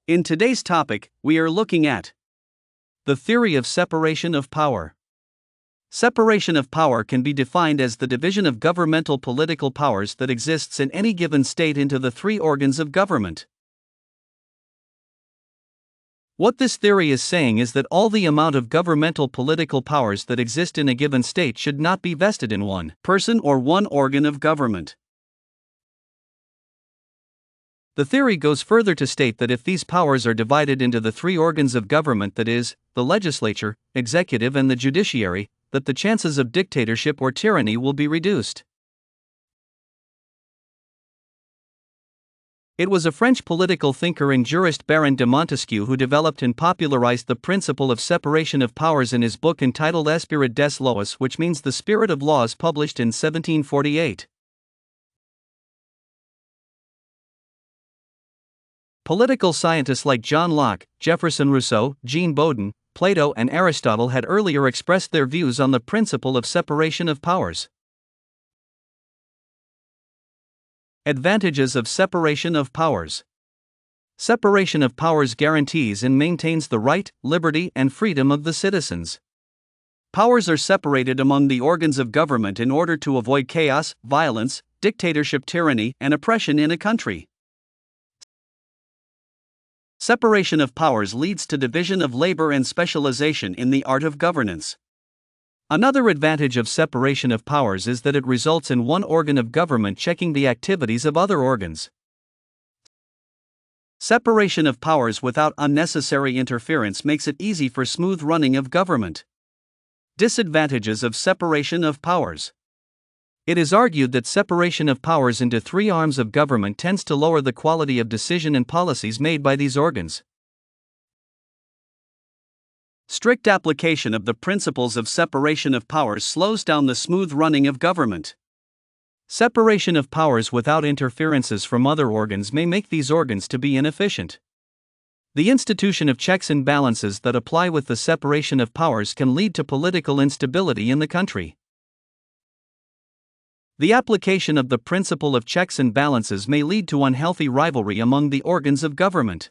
In today's topic, we are looking at the theory of separation of power. Separation of power can be defined as the division of governmental political powers that exists in any given state into the three organs of government. What this theory is saying is that all the amount of governmental political powers that exist in a given state should not be vested in one person or one organ of government. The theory goes further to state that if these powers are divided into the three organs of government, that is, the legislature, executive, and the judiciary, that the chances of dictatorship or tyranny will be reduced. It was a French political thinker and jurist Baron de Montesquieu who developed and popularized the principle of separation of powers in his book entitled Esprit des lois, which means the spirit of laws, published in 1748. Political scientists like John Locke, Jefferson Rousseau, Jean Bodin, Plato, and Aristotle had earlier expressed their views on the principle of separation of powers. Advantages of separation of powers. Separation of powers guarantees and maintains the right, liberty, and freedom of the citizens. Powers are separated among the organs of government in order to avoid chaos, violence, dictatorship, tyranny, and oppression in a country. Separation of powers leads to division of labor and specialization in the art of governance. Another advantage of separation of powers is that it results in one organ of government checking the activities of other organs. Separation of powers without unnecessary interference makes it easy for smooth running of government. Disadvantages of separation of powers. It is argued that separation of powers into three arms of government tends to lower the quality of decision and policies made by these organs. Strict application of the principles of separation of powers slows down the smooth running of government. Separation of powers without interferences from other organs may make these organs to be inefficient. The institution of checks and balances that apply with the separation of powers can lead to political instability in the country. The application of the principle of checks and balances may lead to unhealthy rivalry among the organs of government.